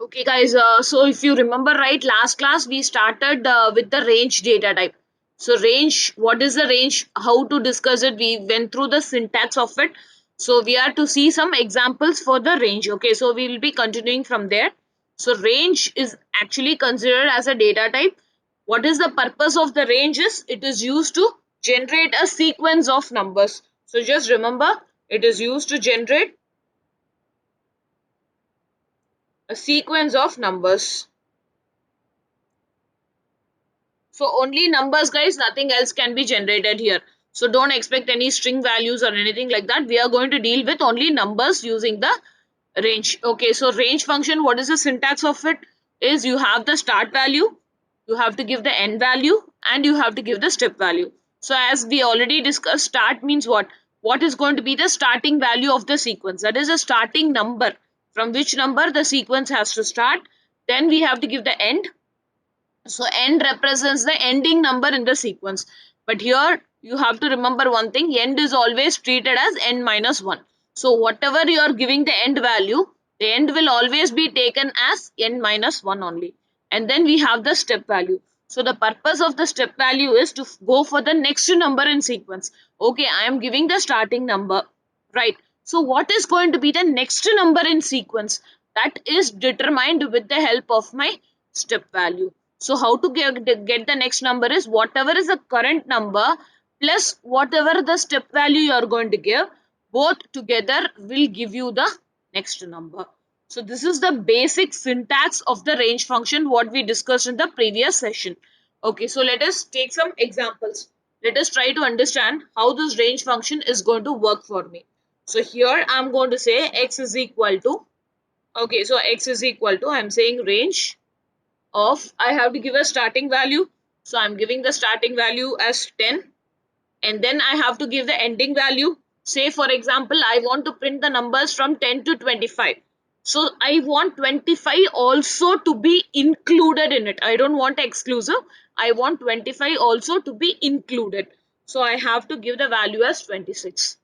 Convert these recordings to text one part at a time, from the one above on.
Okay, guys. So if you remember right, last class we started with the range data type. So range, what is the range? How to discuss it? We went through the syntax of it. So we are to see some examples for the range. Okay, so we will be continuing from there. So range is actually considered as a data type. What is the purpose of the range? Is it is used to generate a sequence of numbers. So just remember, it is used to generate a sequence of numbers. So only numbers, guys, nothing else can be generated here. So don't expect any string values or anything like that. We are going to deal with only numbers using the range. Okay, so range function, what is the syntax of it? Is you have the start value, you have to give the end value, and you have to give the step value. So as we already discussed, start means what? What is going to be the starting value of the sequence? That is a starting number. From which number the sequence has to start. Then we have to give the end, so end represents the ending number in the sequence. But here you have to remember one thing, end is always treated as n minus 1. So whatever you are giving the end value, the end will always be taken as n minus 1 only. And then we have the step value. So the purpose of the step value is to go for the next number in sequence. Okay, I am giving the starting number, right? So what is going to be the next number in sequence? That is determined with the help of my step value. So how to get the next number is whatever is the current number plus whatever the step value you are going to give, both together will give you the next number. So this is the basic syntax of the range function what we discussed in the previous session. Okay, so let us take some examples. Let us try to understand how this range function is going to work for me. So here I am going to say x is equal to, okay, so x is equal to, I am saying range of, I have to give a starting value. So I'm giving the starting value as 10, and then I have to give the ending value. Say for example, I want to print the numbers from 10 to 25. So I want 25 also to be included in it. I don't want exclusive. I want 25 also to be included. So I have to give the value as 26.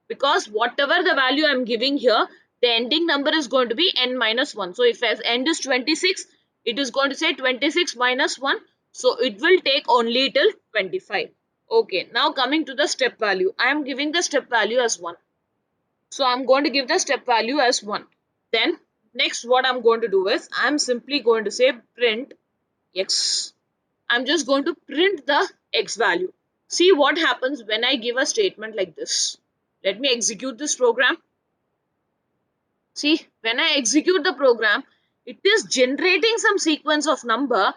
Because whatever the value I'm giving here, the ending number is going to be n minus 1. So if as end is 26, it is going to say 26 minus 1. So it will take only till 25. Okay, now coming to the step value. I am giving the step value as 1. So I'm going to give the step value as 1. Then next what I'm going to do is I'm simply going to say print x. I'm just going to print the x value. See what happens when I give a statement like this. Let me execute this program. See, when I execute the program, it is generating some sequence of number,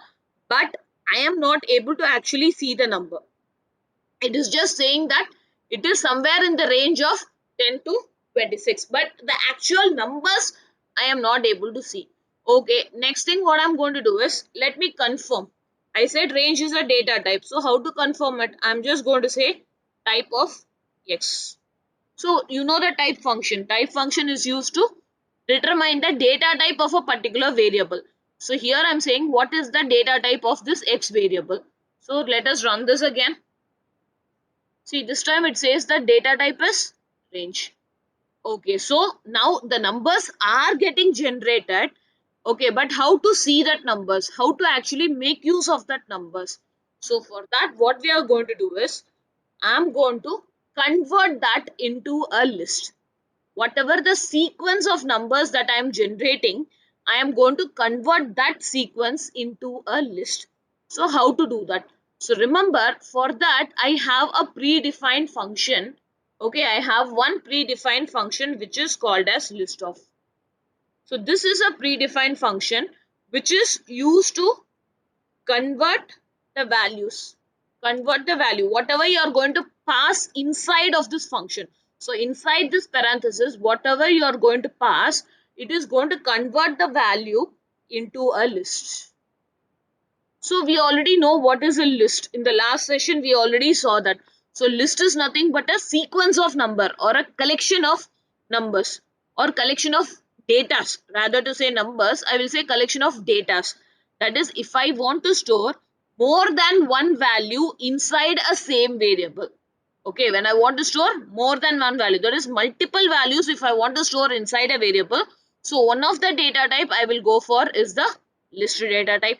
but I am not able to actually see the number. It is just saying that it is somewhere in the range of 10 to 26, but the actual numbers I am not able to see. Okay, next thing what I'm going to do is let me confirm. I said range is a data type, so how to confirm it? I'm just going to say type of x. So you know the type function. Type function is used to determine the data type of a particular variable. So here I'm saying what is the data type of this x variable. So let us run this again. See, this time it says that data type is range. Okay, so now the numbers are getting generated. Okay, but how to see that numbers? How to actually make use of that numbers? So for that, what we are going to do is, I'm going to convert that into a list. Whatever the sequence of numbers that I am generating, I am going to convert that sequence into a list. So how to do that? So remember, for that I have a predefined function. Okay, I have one predefined function which is called as list of. So this is a predefined function which is used to convert the values, convert the value whatever you are going to pass inside of this function. So inside this parenthesis, whatever you are going to pass, it is going to convert the value into a list. So we already know what is a list. In the last session we already saw that. So list is nothing but a sequence of number or a collection of numbers or collection of datas. Rather to say numbers, I will say collection of datas. That is, if I want to store more than one value inside a same variable. Okay, when I want to store more than one value, there is multiple values if I want to store inside a variable. So one of the data type I will go for is the list data type.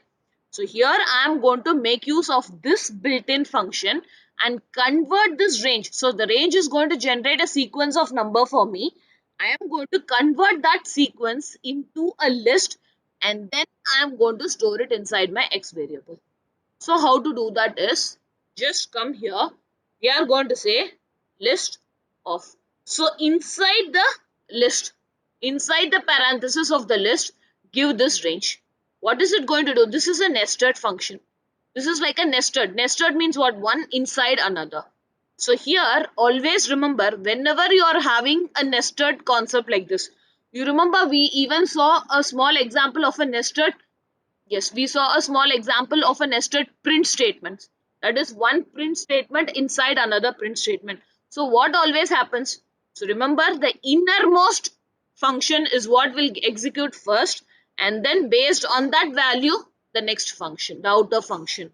So here I am going to make use of this built-in function and convert this range. So the range is going to generate a sequence of number for me. I am going to convert that sequence into a list and then I am going to store it inside my X variable. So how to do that is just come here. We are going to say list of. So inside the list, inside the parenthesis of the list, give this range. What is it going to do? This is a nested function. This is like a nested. Nested means what? One inside another. So here, always remember, whenever you are having a nested concept like this, you remember we even saw a small example of a nested. Yes, we saw a small example of a nested print statement. That is one print statement inside another print statement. So what always happens? So remember, the innermost function is what will execute first, and then based on that value, the next function, the outer function.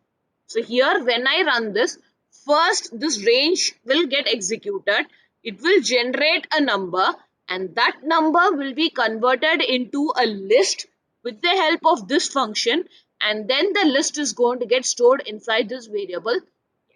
So here when I run this, first this range will get executed. It will generate a number and that number will be converted into a list with the help of this function, and then the list is going to get stored inside this variable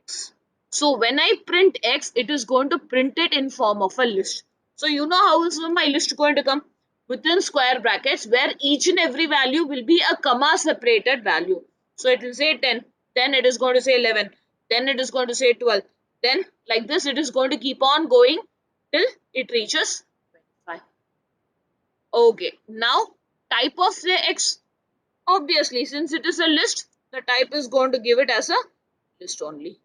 x. So when I print x, it is going to print it in form of a list. So you know how is my list going to come? Within square brackets, where each and every value will be a comma separated value. So it will say 10, then it is going to say 11, then it is going to say 12, then like this it is going to keep on going till it reaches 25. Okay, now type of the x, obviously since it is a list, the type is going to give it as a list only.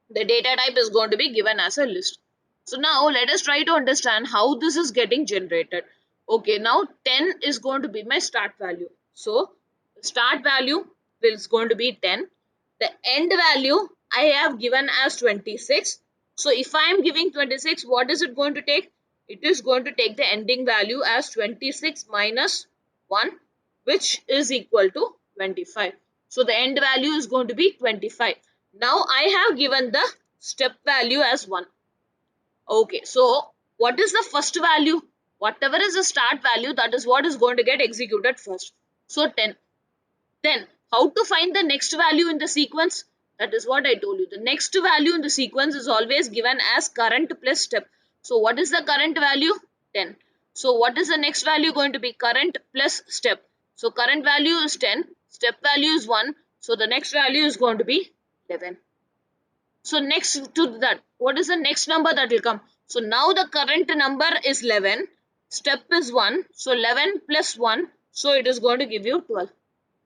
The data type is going to be given as a list. So now let us try to understand how this is getting generated. Okay, now 10 is going to be my start value. So the start value is going to be 10. The end value I have given as 26. So if I am giving 26, what is it going to take? It is going to take the ending value as 26 minus 1, which is equal to 25. So the end value is going to be 25. Now I have given the step value as 1. Okay, so what is the first value? Whatever is the start value, that is what is going to get executed first. So 10. Then how to find the next value in the sequence? That is what I told you. The next value in the sequence is always given as current plus step. So what is the current value? 10. So what is the next value going to be? Current plus step. So current value is 10. Step value is 1. So the next value is going to be 11. So next to that, what is the next number that will come? So now the current number is 11. Step is 1. So 11 plus 1. So it is going to give you 12.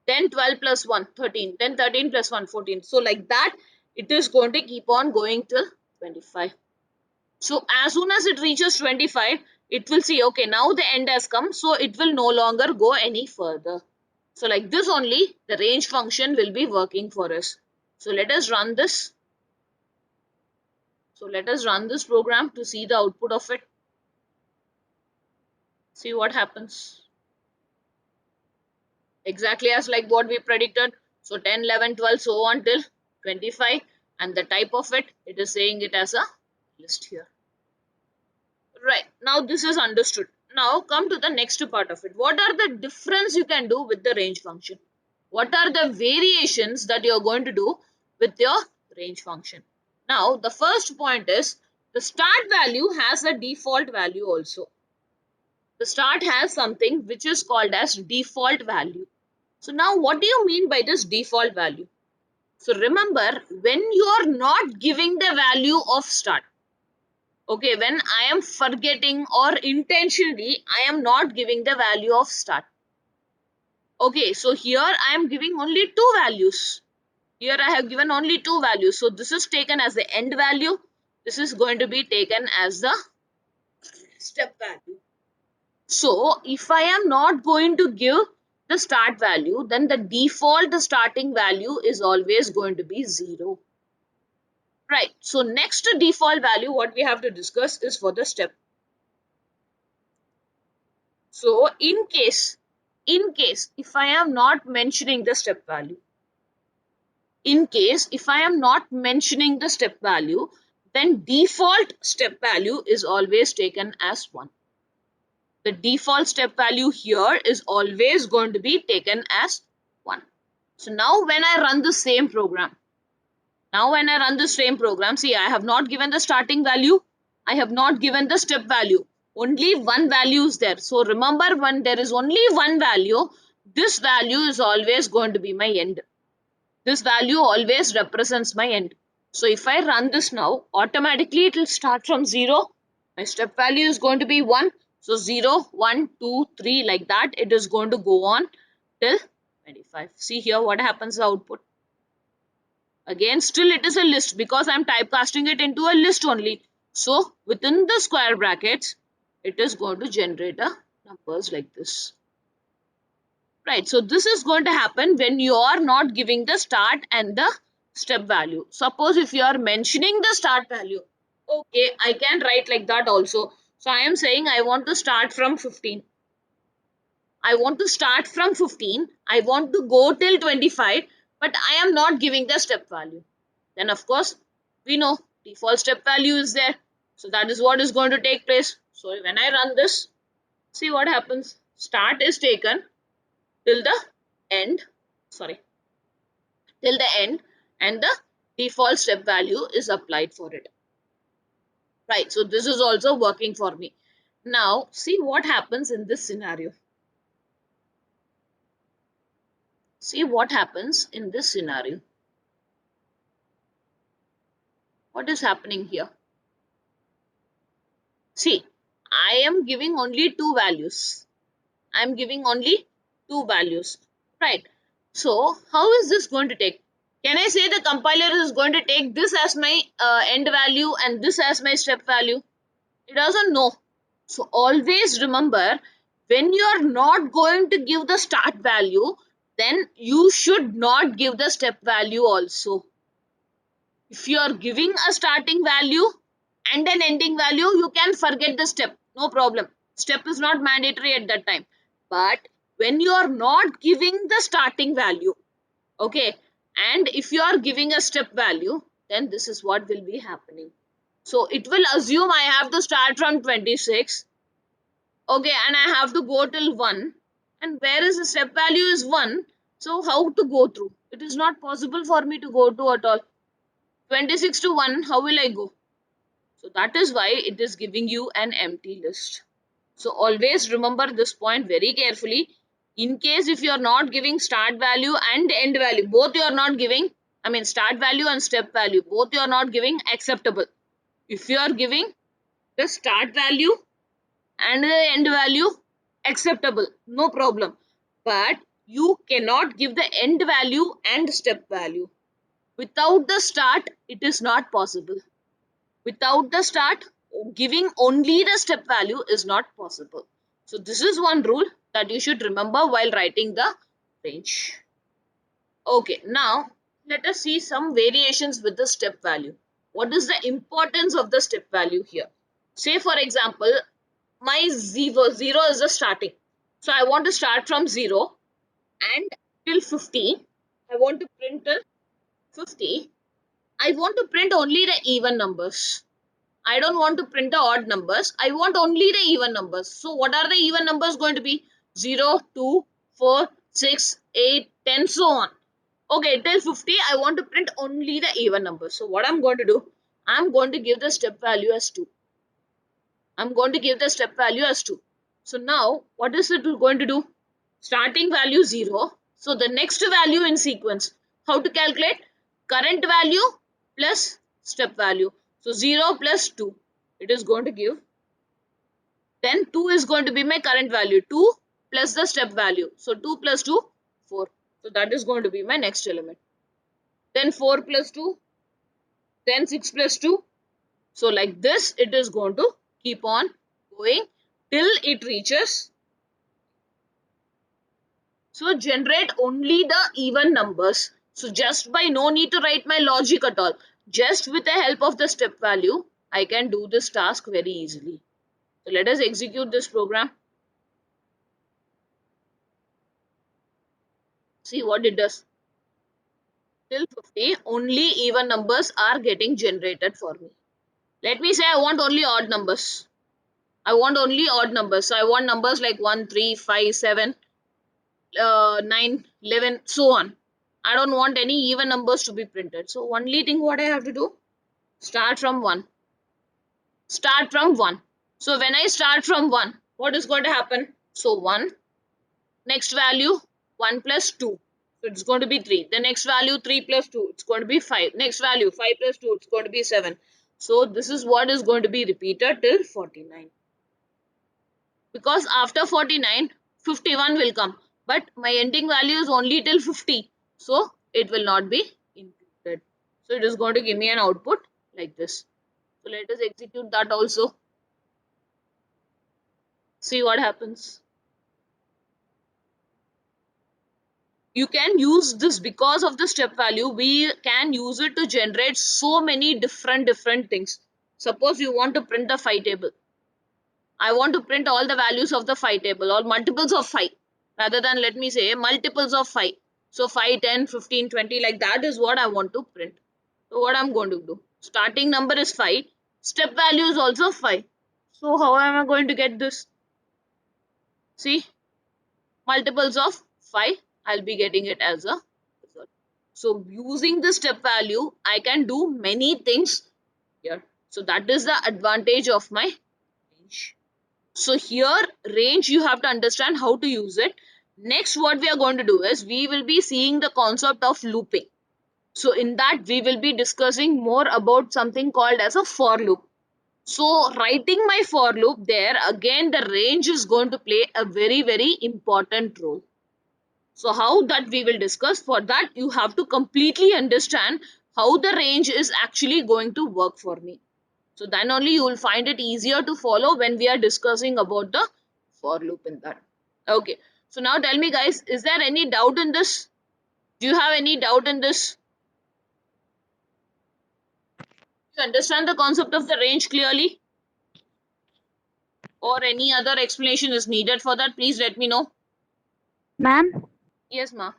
Then 12 plus 1, 13. Then 13 plus 1, 14. So like that, it is going to keep on going till 25. So as soon as it reaches 25, it will see, okay, now the end has come. So it will no longer go any further. So like this only, the range function will be working for us. So let us run this. So let us run this program to see the output of it. See what happens. Exactly as like what we predicted. So 10, 11, 12, so on till 25. And the type of it, it is saying it as a list here. Right. Now this is understood. Now come to the next part of it. What are the difference you can do with the range function? What are the variations that you are going to do with your range function? Now the first point is the start value has a default value also. The start has something which is called as default value. So now what do you mean by this default value? So remember, when you are not giving the value of start, okay, when I am forgetting or intentionally I am not giving the value of start. Okay, so here I am giving only two values. Here I have given only two values. So this is taken as the end value. This is going to be taken as the step value. So if I am not going to give the start value, then the default starting value is always going to be 0. Right. So next default value what we have to discuss is for the step. So in case if I am not mentioning the step value, in case if I am not mentioning the step value, then default step value is always taken as 1. The default step value here is always going to be taken as 1. So now when I run the same program, see, I have not given the starting value, I have not given the step value. Only one value is there. So remember, when there is only one value, this value is always going to be my end. This value always represents my end. So if I run this now, automatically it will start from 0. My step value is going to be 1. So 0, 1, 2, 3, like that. It is going to go on till 25. See here what happens the output. Again, still it is a list because I am typecasting it into a list only. So within the square brackets, it is going to generate a numbers like this. Right, so this is going to happen when you are not giving the start and the step value. Suppose if you are mentioning the start value, okay, I can write like that also. So I am saying I want to start from 15. I want to start from 15. I want to go till 25, but I am not giving the step value. Then of course, we know default step value is there. So that is what is going to take place. So when I run this, see what happens. Start is taken till the end, sorry, till the end, and the default step value is applied for it. Right, so this is also working for me. Now see what happens in this scenario. See what happens in this scenario. What is happening here? See, I am giving only two values. I am giving only two values. Right. So how is this going to take? Can I say the compiler is going to take this as my end value and this as my step value? It doesn't know. So always remember, when you are not going to give the start value, then you should not give the step value also. If you are giving a starting value and an ending value, you can forget the step. No problem. Step is not mandatory at that time. But when you are not giving the starting value, okay, and if you are giving a step value, then this is what will be happening. So it will assume I have to start from 26, okay, and I have to go till 1, and where is the step value is 1, so how to go through? It is not possible for me to go to at all. 26 to 1, how will I go? So that is why it is giving you an empty list. So always remember this point very carefully. In case if you are not giving start value and end value, both you are not giving, I mean start value and step value, both you are not giving, acceptable. If you are giving the start value and the end value, acceptable, no problem. But you cannot give the end value and step value. Without the start, it is not possible. Without the start, giving only the step value is not possible. So this is one rule that you should remember while writing the range. Okay, now let us see some variations with the step value. What is the importance of the step value here? Say for example, my zero is the starting. So I want to start from 0 and till 50. I want to print till 50. I want to print only the even numbers. I don't want to print the odd numbers. I want only the even numbers. So what are the even numbers going to be? 0, 2, 4, 6, 8, 10, so on. Okay, till 50, I want to print only the even numbers. So what I'm going to do? I'm going to give the step value as 2. I'm going to give the step value as 2. So now, what is it going to do? Starting value 0. So the next value in sequence. How to calculate? Current value plus step value. So 0 plus 2. It is going to give. Then 2 is going to be my current value. 2 plus the step value. So 2 plus 2, 4. So that is going to be my next element. Then 4 plus 2. Then 6 plus 2. So like this, it is going to keep on going till it reaches. So generate only the even numbers. So just by no need to write my logic at all. Just with the help of the step value, I can do this task very easily. So let us execute this program. See what it does. Till 50, only even numbers are getting generated for me. Let me say I want only odd numbers. I want only odd numbers. So I want numbers like 1, 3, 5, 7, 9, 11, so on. I don't want any even numbers to be printed. So only thing what I have to do, start from 1. Start from 1. So when I start from 1, what is going to happen? So 1, next value 1 plus 2. So it's going to be 3. The next value 3 plus 2. It's going to be 5. Next value 5 plus 2. It's going to be 7. So this is what is going to be repeated till 49. Because after 49, 51 will come. But my ending value is only till 50. So it will not be included. So it is going to give me an output like this. So let us execute that also. See what happens. You can use this because of the step value. We can use it to generate so many different things. Suppose you want to print the phi table. I want to print all the values of the phi table or multiples of phi, rather than let me say multiples of phi. So 5, 10, 15, 20, like that is what I want to print. So what I'm going to do, starting number is 5, step value is also 5. So how am I going to get this? See, multiples of 5, I'll be getting it as a result. So using the step value, I can do many things here. So that is the advantage of my range. So here range, you have to understand how to use it. Next what we are going to do is we will be seeing the concept of looping. So in that we will be discussing more about something called as a for loop. So writing my for loop there, again the range is going to play a very important role. So how that we will discuss. For that you have to completely understand how the range is actually going to work for me. So then only you will find it easier to follow when we are discussing about the for loop in that. Okay. So now tell me guys, is there any doubt in this? Do you have any doubt in this? Do you understand the concept of the range clearly? Or any other explanation is needed for that? Please let me know. Ma'am, Yes, ma.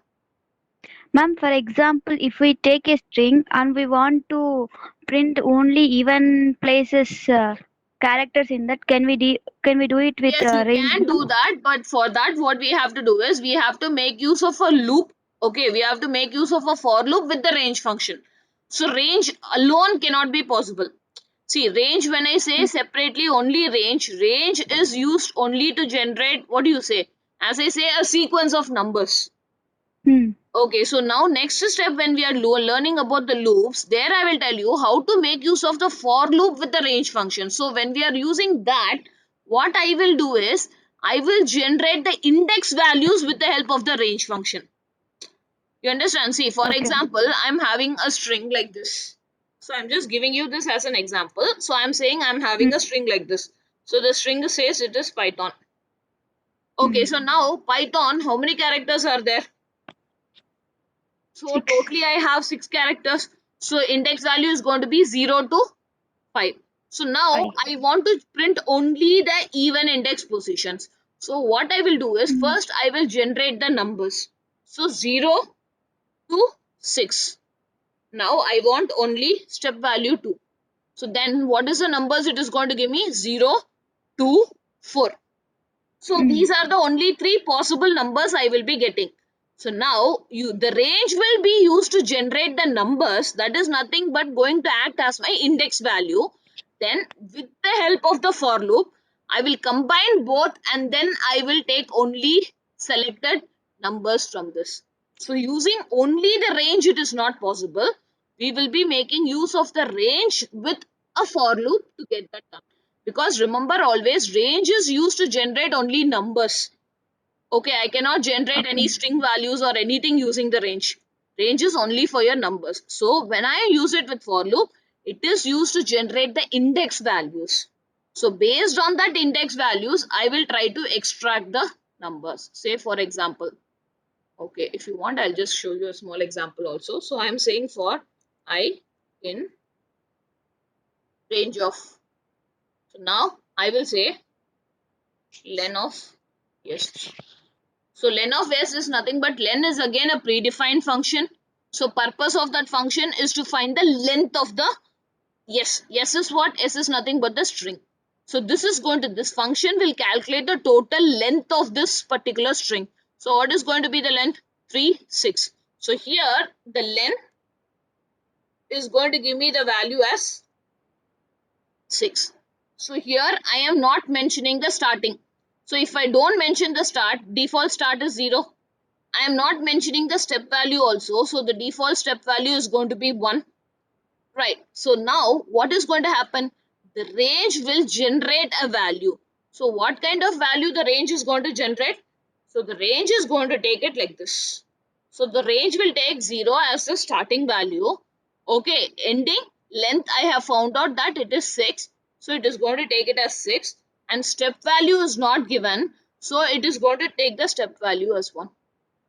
ma'am, for example, if we take a string and we want to print only even places characters in that, can we do it with Yes, you range, can do ma'am? that, but for that, what we have to do is we have to make use of a loop. Okay, we have to make use of a for loop with the range function. So range alone cannot be possible. See, range, when I say separately only range is used only to generate, what do you say? As I say, a sequence of numbers. Hmm. Okay, so now next step when we are learning about the loops, there I will tell you how to make use of the for loop with the range function. So when we are using that, what I will do is I will generate the index values with the help of the range function. You understand? See, for Okay. example, I'm having a string like this. So I'm just giving you this as an example. So I'm saying I'm having Hmm. a string like this. So the string says it is Python. Okay, Hmm. so now Python, how many characters are there? So 6. totally I have 6 characters. So index value is going to be 0 to 5. So now 5. I want to print only the even index positions. So what I will do is Hmm. first I will generate the numbers. So 0 to 6. Now I want only step value 2. So then what is the numbers it is going to give me? 0, 2, 4. So Hmm. these are the only 3 possible numbers I will be getting. So now the range will be used to generate the numbers, that is nothing but going to act as my index value. Then with the help of the for loop, I will combine both and then I will take only selected numbers from this. So using only the range it is not possible. We will be making use of the range with a for loop to get that done. Because remember always range is used to generate only numbers. Okay, I cannot generate any Okay. string values or anything using the range. Range is only for your numbers. So when I use it with for loop, it is used to generate the index values. So based on that index values, I will try to extract the numbers. Say for example, okay, if you want, I'll just show you a small example also. So I'm saying for I in range of, so now I will say len of yes. So len of s is nothing but len is again a predefined function. So purpose of that function is to find the length of the yes. Yes is what? S is nothing but the string. So this function will calculate the total length of this particular string. So what is going to be the length? 3, 6. So here the length is going to give me the value as 6. So here I am not mentioning the starting. So if I don't mention the start, default start is 0. I am not mentioning the step value also. So the default step value is going to be 1. Right. So now what is going to happen? The range will generate a value. So what kind of value the range is going to generate? So the range is going to take it like this. So the range will take 0 as the starting value. Okay, ending length I have found out that it is 6. So it is going to take it as 6, and step value is not given. So it is going to take the step value as 1.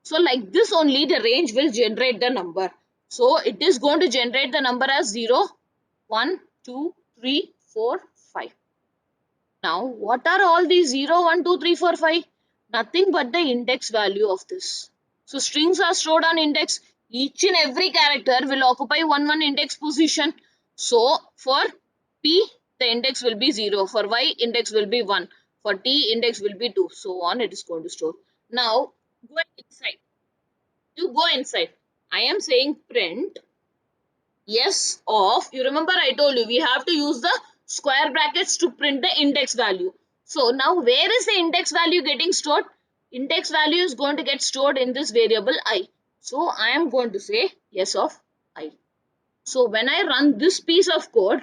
So like this only the range will generate the number. So it is going to generate the number as 0, 1, 2, 3, 4, 5. Now what are all these 0, 1, 2, 3, 4, 5? Nothing but the index value of this. So strings are stored on index. Each and every character will occupy one index position. So for P the index will be 0. For Y index will be 1. For T index will be 2. So on it is going to store. Now go inside. You go inside. I am saying print yes of, you remember I told you we have to use the square brackets to print the index value. So now where is the index value getting stored? Index value is going to get stored in this variable I. So I am going to say yes of I. So when I run this piece of code,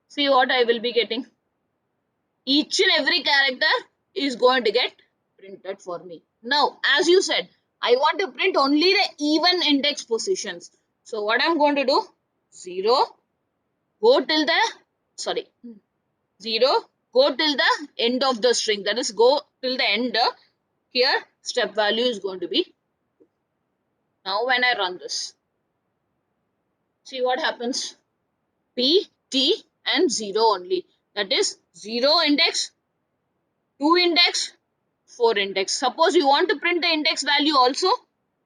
see what I will be getting. Each and every character is going to get printed for me. Now, as you said, I want to print only the even index positions. So what I'm going to do? 0, go till the, sorry, 0, go till the end of the string. That is, go till the end. Here, step value is going to be. Now, when I run this, see what happens? P, T and 0 only. That is 0 index, 2 index, 4 index. Suppose you want to print the index value also,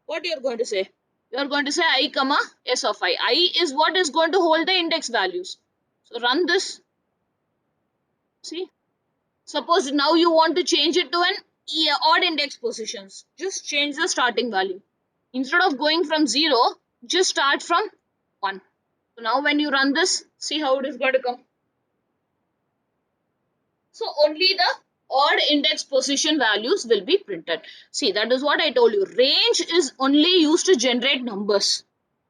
what you are going to say? You are going to say I comma s of I. I is what is going to hold the index values. So run this. See, suppose now you want to change it to an odd index positions. Just change the starting value. Instead of going from 0, just start from 1. So now when you run this, see how it is going to come. So only the odd index position values will be printed. See, that is what I told you. Range is only used to generate numbers.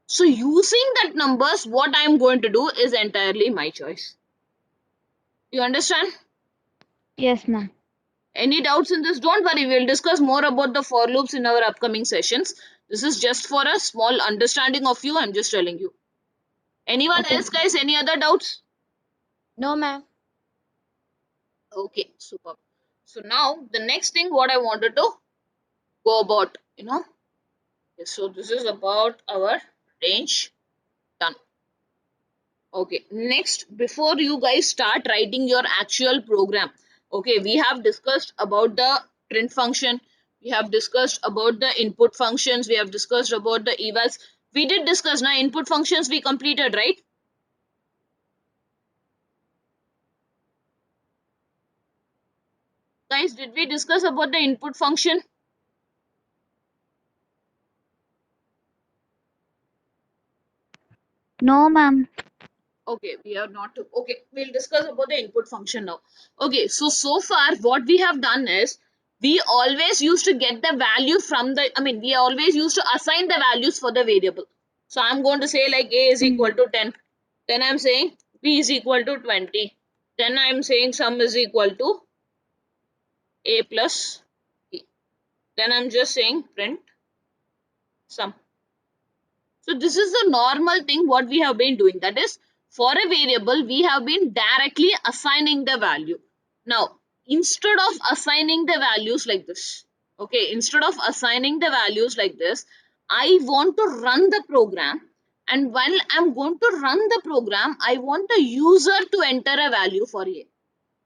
So using that numbers, what I am going to do is entirely my choice. You understand? Yes, ma'am. Any doubts in this? Don't worry, we'll discuss more about the for loops in our upcoming sessions. This is just for a small understanding of you. I'm just telling you. Anyone Okay. else, guys? Any other doubts? No, ma'am. Okay, super. So now the next thing what I wanted to go about, yes, so this is about our range done. Okay, next, before you guys start writing your actual program, okay, we have discussed about the print function, we have discussed about the input functions, we have discussed about the evals. We did discuss now input functions we completed, right? Guys, did we discuss about the input function? No, ma'am. Okay, we are not to, okay, we'll discuss about the input function now. Okay, so far what we have done is we always used to get the value from the, we always used to assign the values for the variable. So I'm going to say like a is equal to 10, then I'm saying b is equal to 20, then I'm saying sum is equal to a plus b, then I'm just saying print sum. So this is the normal thing what we have been doing. That is, for a variable, we have been directly assigning the value. Now, instead of assigning the values like this, okay, instead of assigning the values like this, I want to run the program. And while I'm going to run the program, I want the user to enter a value for a.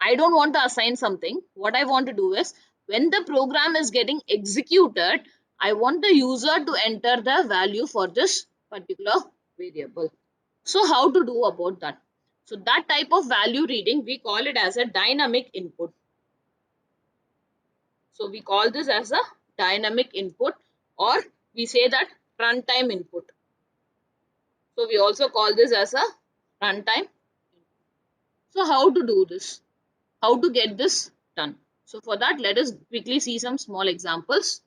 I don't want to assign something. What I want to do is, when the program is getting executed, I want the user to enter the value for this particular variable. So how to do about that? So that type of value reading, we call it as a dynamic input. So we call this as a dynamic input, or we say that runtime input. So we also call this as a runtime. So how to do this? How to get this done? So for that, let us quickly see some small examples.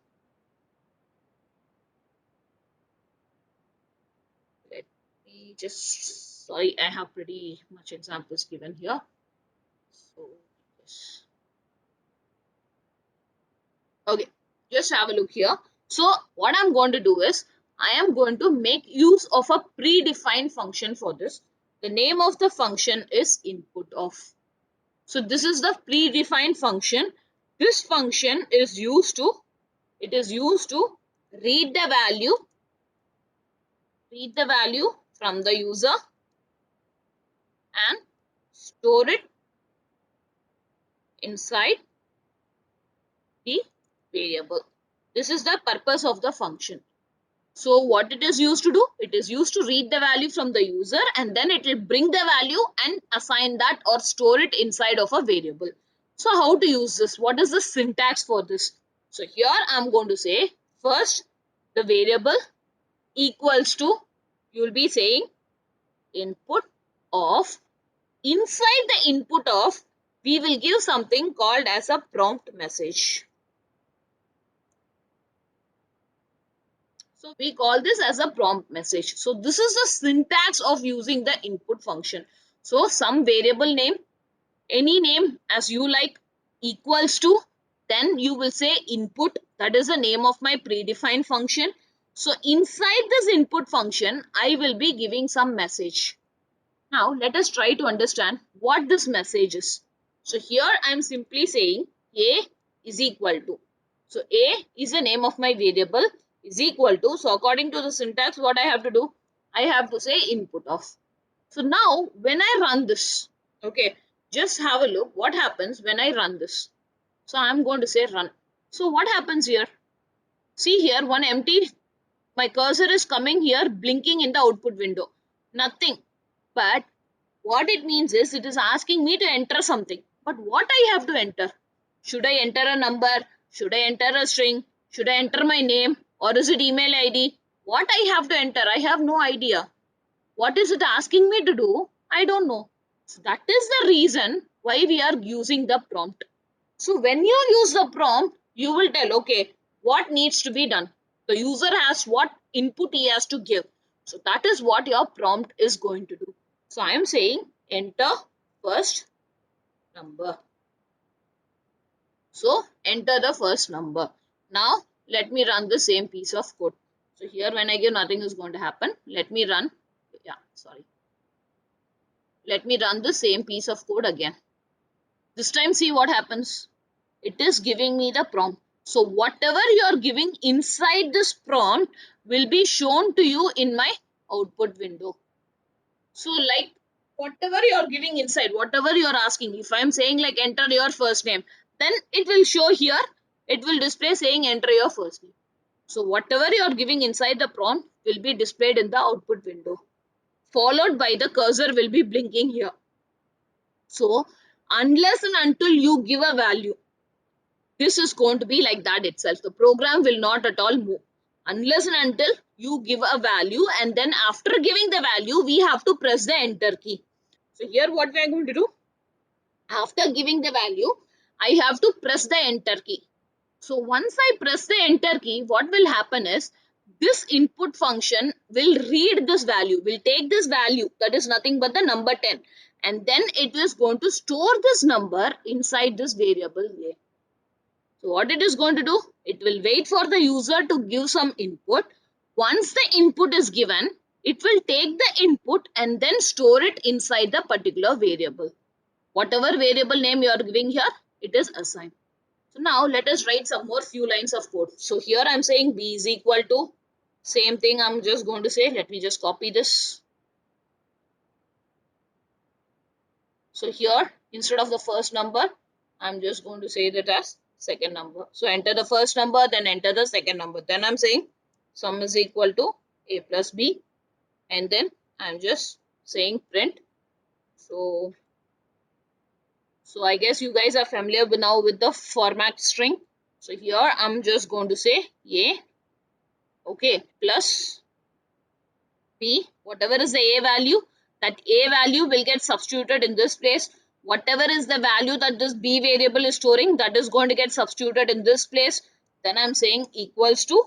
Let me just, sorry, I have pretty much examples given here. So yes. Okay, just have a look here. So what I'm going to do is, I am going to make use of a predefined function for this. The name of the function is input of. So this is the predefined function. This function is used to, it is used to read the value from the user and store it inside the variable. This is the purpose of the function. So what it is used to do? It is used to read the value from the user, and then it will bring the value and assign that or store it inside of a variable. So how to use this? What is the syntax for this? So here I'm going to say, first the variable equals to, you will be saying input of, inside the input of, we will give something called as a prompt message. So we call this as a prompt message. So this is the syntax of using the input function. So some variable name, any name as you like, equals to, then you will say input, that is the name of my predefined function. So inside this input function, I will be giving some message. Now let us try to understand what this message is. So here I am simply saying A is equal to. So A is the name of my variable, is equal to. So according to the syntax, what I have to do? I have to say input of. So now when I run this, okay, just have a look what happens when I run this. So I am going to say run. So what happens here? See here, one empty, my cursor is coming here, blinking in the output window. Nothing. But what it means is, it is asking me to enter something. But what I have to enter? Should I enter a number? Should I enter a string? Should I enter my name? Or is it email ID? What I have to enter? I have no idea. What is it asking me to do? I don't know. So that is the reason why we are using the prompt. So when you use the prompt, you will tell, okay, what needs to be done. The user has what input he has to give. So that is what your prompt is going to do. So I am saying enter first number. So enter the first number. Now let me run the same piece of code. So here when I give, nothing is going to happen. Let me run. Yeah, sorry. Let me run the same piece of code again. This time see what happens. It is giving me the prompt. So whatever you are giving inside this prompt will be shown to you in my output window. So like whatever you are giving inside, whatever you are asking, if I am saying like enter your first name, then it will show here, it will display saying enter your first name. So whatever you are giving inside the prompt will be displayed in the output window, followed by the cursor will be blinking here. So unless and until you give a value, this is going to be like that itself. The program will not at all move unless and until you give a value, and then after giving the value, we have to press the enter key. So here what we are going to do, after giving the value, I have to press the enter key. So once I press the enter key, what will happen is, this input function will read this value, will take this value, that is nothing but the number 10, and then it is going to store this number inside this variable A. So what it is going to do? It will wait for the user to give some input. Once the input is given, it will take the input and then store it inside the particular variable. Whatever variable name you are giving here, it is assigned. So now let us write some more few lines of code. So here I am saying B is equal to, same thing I'm just going to say, let me just copy this. So here, instead of the first number, I'm just going to say that as second number. So enter the first number, then enter the second number. Then I'm saying sum is equal to A plus B. And then I'm just saying print So, so I guess you guys are familiar with now with the format string. So here I'm just going to say A, okay, plus B, whatever is the A value, that A value will get substituted in this place. Whatever is the value that this B variable is storing, that is going to get substituted in this place. Then I'm saying equals to,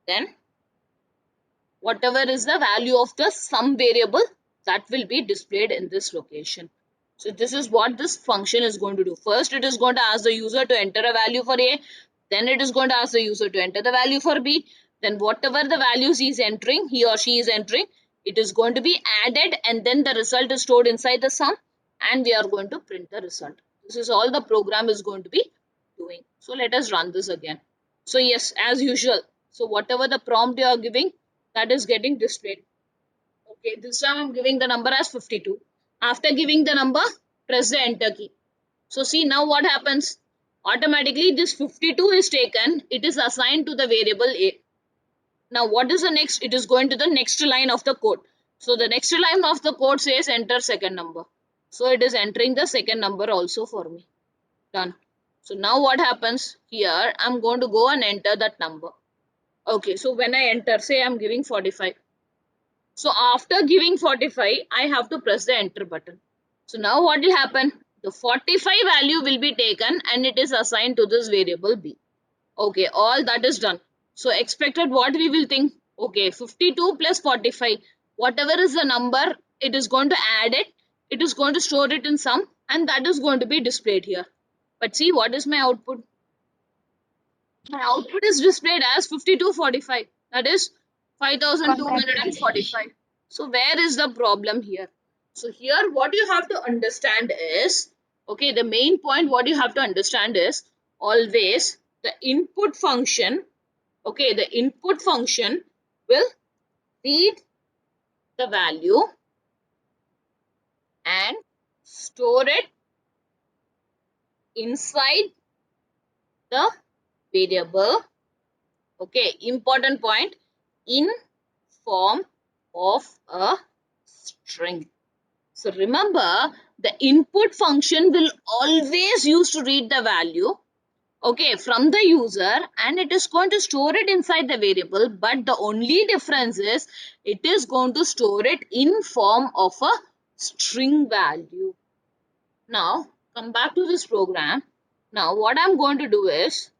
then whatever is the value of the sum variable, that will be displayed in this location. So this is what this function is going to do. First, it is going to ask the user to enter a value for A. Then it is going to ask the user to enter the value for B. Then whatever the values he is entering, he or she is entering, it is going to be added, and then the result is stored inside the sum, and we are going to print the result. This is all the program is going to be doing. So let us run this again. So yes, as usual, so whatever the prompt you are giving, that is getting displayed. Okay, this time I'm giving the number as 52. After giving the number, press the enter key. So see now what happens. Automatically this 52 is taken. It is assigned to the variable A. Now what is the next? It is going to the next line of the code. So the next line of the code says enter second number. So it is entering the second number also for me. Done. So now what happens? Here I'm going to go and enter that number. Okay, so when I enter, say I'm giving 45. So after giving 45, I have to press the enter button. So now what will happen? The 45 value will be taken and it is assigned to this variable B. Okay, all that is done. So expected what we will think? Okay, 52 plus 45. Whatever is the number, it is going to add it. It is going to store it in sum and that is going to be displayed here. But see what is my output? My output is displayed as 5245. That is Congratulations. 5245. So where is the problem here? So here what you have to understand is, okay, the main point what you have to understand is always the input function, okay, the input function will read the value and store it inside the variable. Okay, important point, in form of a string. So remember, the input function will always use to read the value, okay, from the user, and it is going to store it inside the variable, but the only difference is it is going to store it in form of a string value. Now come back to this program. Now what I'm going to do is,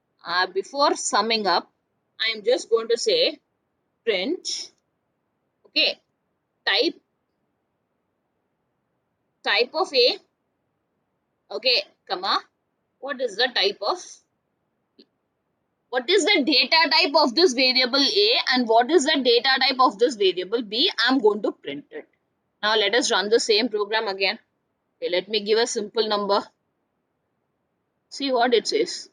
before summing up, I'm just going to say print, okay, type of A, okay, comma, what is the type of, what is the data type of this variable A and what is the data type of this variable B. I'm going to print it. Now let us run the same program again. Okay, let me give a simple number. See what it says.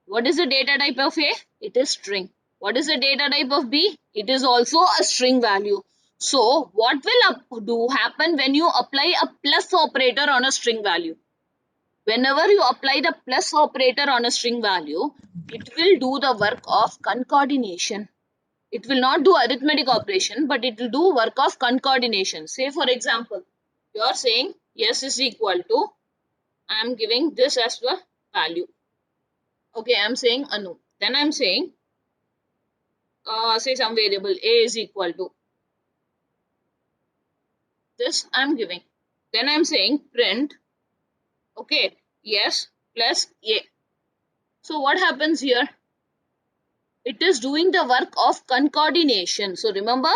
What is the data type of A? It is string. What is the data type of B? It is also a string value. So what will happen when you apply a plus operator on a string value? Whenever you apply the plus operator on a string value, it will do the work of concatenation. It will not do arithmetic operation, but it will do work of concatenation. Say for example, you are saying yes is equal to, I am giving this as the value. Okay, I am saying Anu. Then I am saying, say some variable A is equal to this I am giving. Then I am saying print, okay, yes plus A. So what happens here? It is doing the work of concatenation. So remember,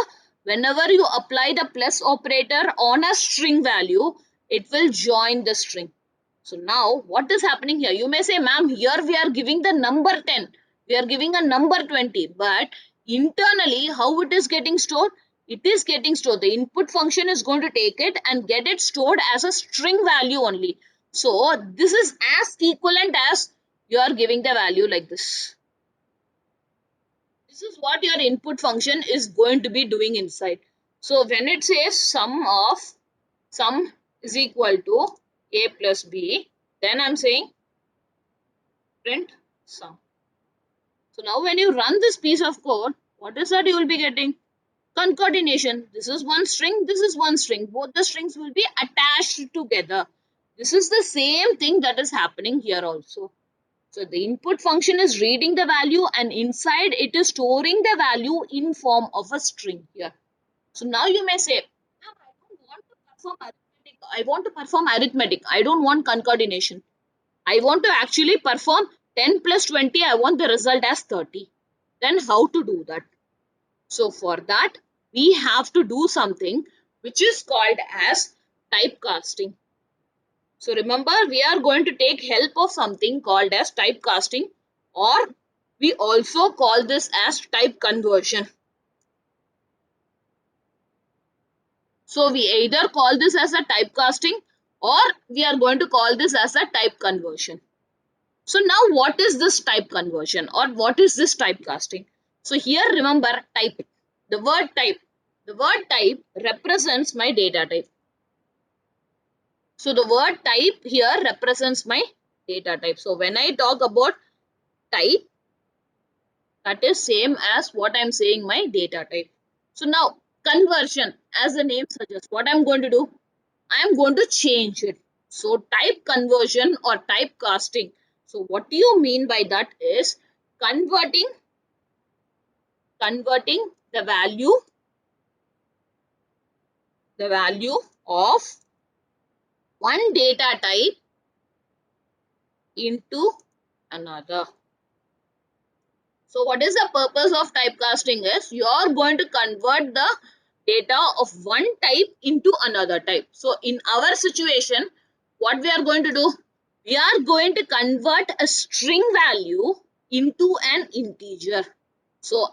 whenever you apply the plus operator on a string value, it will join the string. So now what is happening here? You may say, ma'am, here we are giving the number 10. We are giving a number 20. But internally, how it is getting stored? It is getting stored. The input function is going to take it and get it stored as a string value only. So this is as equivalent as you are giving the value like this. This is what your input function is going to be doing inside. So when it says sum is equal to A plus B, then I'm saying print sum. So now when you run this piece of code, what is that you will be getting? Concatenation. This is one string, this is one string. Both the strings will be attached together. This is the same thing that is happening here also. So the input function is reading the value and inside it is storing the value in form of a string here. So now you may say, "Ma'am, I don't want to perform arithmetic. I want to perform arithmetic. I don't want concatenation. I want to actually perform 10 plus 20. I want the result as 30. Then how to do that? So for that, we have to do something which is called as typecasting. So remember, we are going to take help of something called as typecasting, or we also call this as type conversion. So we either call this as a typecasting or we are going to call this as a type conversion. So now what is this type conversion or what is this typecasting? So here remember type, the word type. The word type represents my data type. So the word type here represents my data type. So when I talk about type, that is same as what I'm saying my data type. So now conversion, as the name suggests, what I'm going to do, I'm going to change it. So type conversion or typecasting. So what do you mean by that is converting the value of one data type into another. So what is the purpose of typecasting is you are going to convert the data of one type into another type. So in our situation, what we are going to do? We are going to convert a string value into an integer. So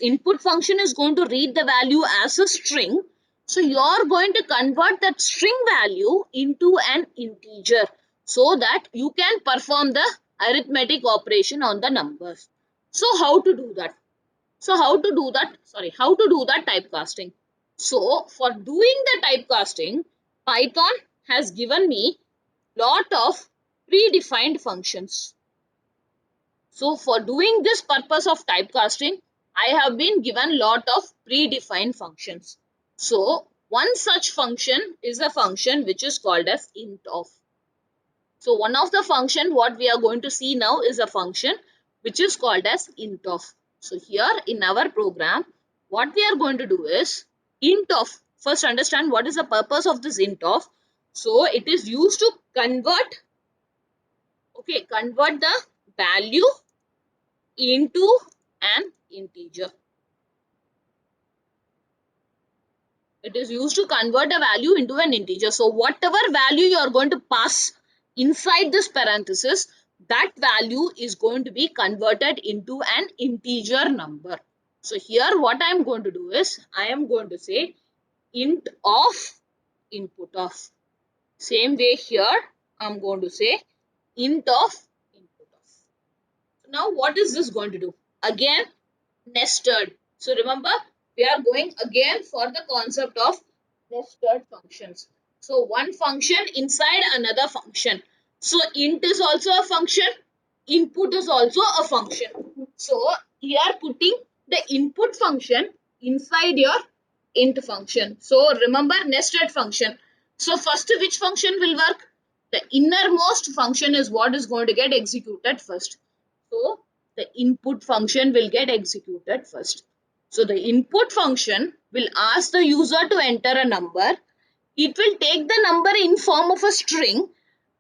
input function is going to read the value as a string. So you are going to convert that string value into an integer so that you can perform the arithmetic operation on the numbers. So how to do that? How to do that typecasting? So for doing the typecasting, Python has given me lot of predefined functions. So for doing this purpose of typecasting, I have been given lot of predefined functions. So one such function is a function which is called as int_of. So one of the function what we are going to see now is a function which is called as int_of. So here in our program, what we are going to do is int_of. First understand what is the purpose of this int_of. So it is used to convert the value into an integer. It is used to convert a value into an integer. So whatever value you are going to pass inside this parenthesis, that value is going to be converted into an integer number. So here what I am going to do is I am going to say int of input of. Same way here I am going to say int of input of. So now what is this going to do? Again, nested. So remember, we are going again for the concept of nested functions. So one function inside another function. So int is also a function, input is also a function. So we are putting the input function inside your int function. So remember nested function. So first which function will work? The innermost function is what is going to get executed first. So the input function will get executed first. So the input function will ask the user to enter a number. It will take the number in form of a string.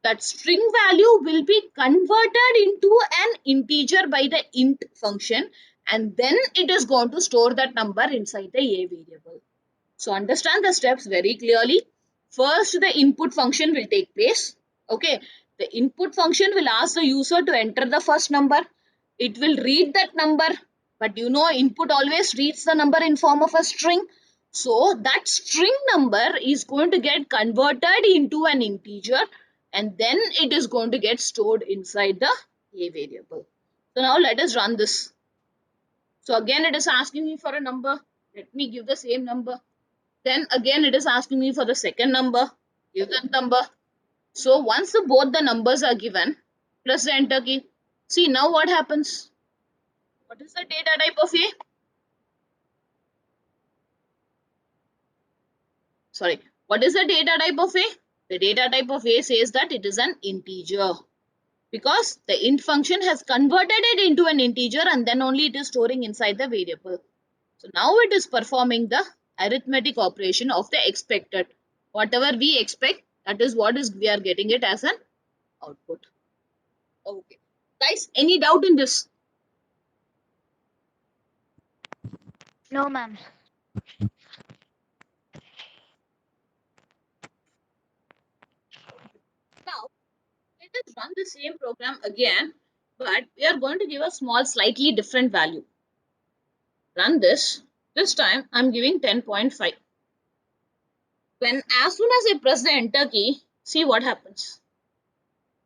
That string value will be converted into an integer by the int function and then it is going to store that number inside the a variable. So understand the steps very clearly. First, the input function will take place. Okay, the input function will ask the user to enter the first number. It will read that number, but you know input always reads the number in form of a string. So that string number is going to get converted into an integer and then it is going to get stored inside the a variable. So now let us run this. So again it is asking me for a number. Let me give the same number. Then again it is asking me for the second number. Give that number. So once both the numbers are given, press the enter key. See now what happens. What is the data type of A? sorry, what is the data type of A? The data type of A says that it is an integer, because the int function has converted it into an integer and then only it is storing inside the variable. So now it is performing the arithmetic operation of the expected. Whatever we expect, that is what is we are getting it as an output. Okay. Guys, any doubt in this? No, ma'am. Now, let us run the same program again, but we are going to give a small, slightly different value. Run this. This time, I'm giving 10.5. When as soon as I press the enter key, see what happens.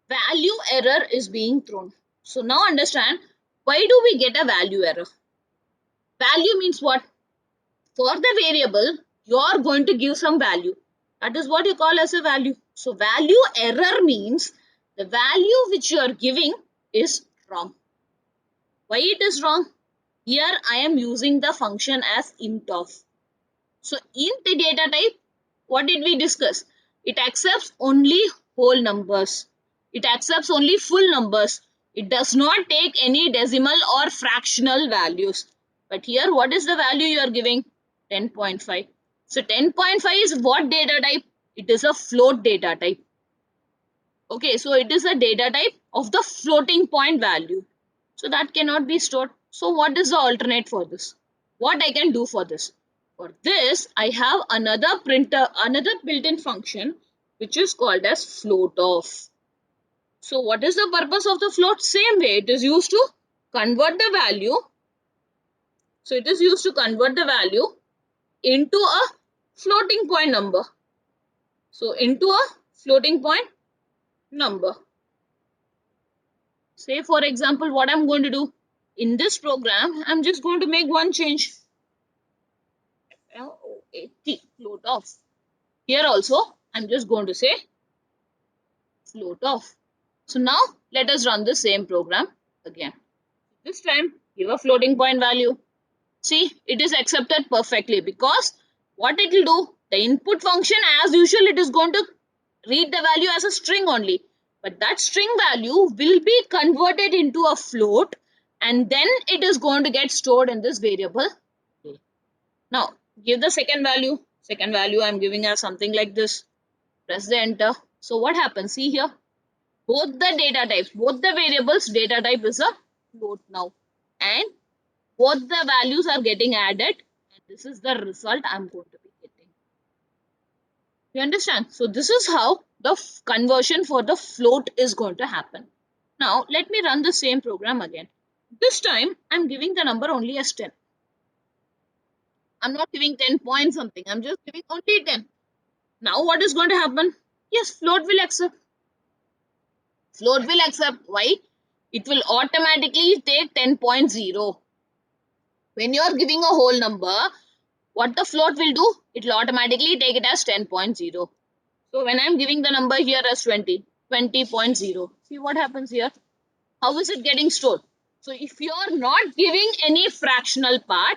Value error is being thrown. So now understand, why do we get a value error? Value means what? For the variable, you are going to give some value. That is what you call as a value. So value error means the value which you are giving is wrong. Why it is wrong? Here I am using the function as int of. So int data type, what did we discuss? It accepts only whole numbers. It accepts only full numbers. It does not take any decimal or fractional values. But here, what is the value you are giving? 10.5. So 10.5 is what data type? It is a float data type. Okay, so it is a data type of the floating point value. So that cannot be stored. So what is the alternate for this? What I can do for this? For this, I have another printer, another built-in function, which is called as float of. So what is the purpose of the float? Same way, it is used to convert the value. So it is used to convert the value into a floating point number. So into a floating point number. Say for example, what I'm going to do in this program, I'm just going to make one change. LOAT, float off. Here also, I'm just going to say float off. So now let us run the same program again. This time, give a floating point value. See, it is accepted perfectly, because what it will do, the input function as usual, it is going to read the value as a string only. But that string value will be converted into a float, and then it is going to get stored in this variable. Now, give the second value. Second value I'm giving as something like this. Press the enter. So what happens? See here, both the data types, both the variables data type is a float now, and both the values are getting added, and this is the result I'm going to be getting. You understand? So this is how the conversion for the float is going to happen. Now let me run the same program again. This time I'm giving the number only as 10. I'm not giving 10 point something, I'm just giving only 10. Now what is going to happen? Yes, float will accept. Float will accept. Why? It will automatically take 10.0. When you are giving a whole number, what the float will do? It will automatically take it as 10.0. So when I'm giving the number here as 20, 20.0. See what happens here? How is it getting stored? So if you are not giving any fractional part,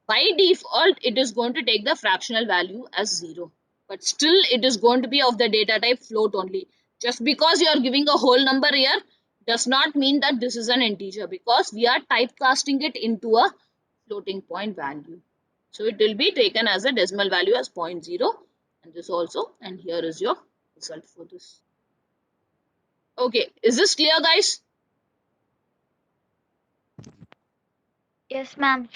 by default, it is going to take the fractional value as 0. But still, it is going to be of the data type float only. Just because you are giving a whole number here does not mean that this is an integer, because we are typecasting it into a floating point value. So it will be taken as a decimal value as 0.0, and this also, and here is your result for this. Okay, is this clear, guys? Yes, ma'am.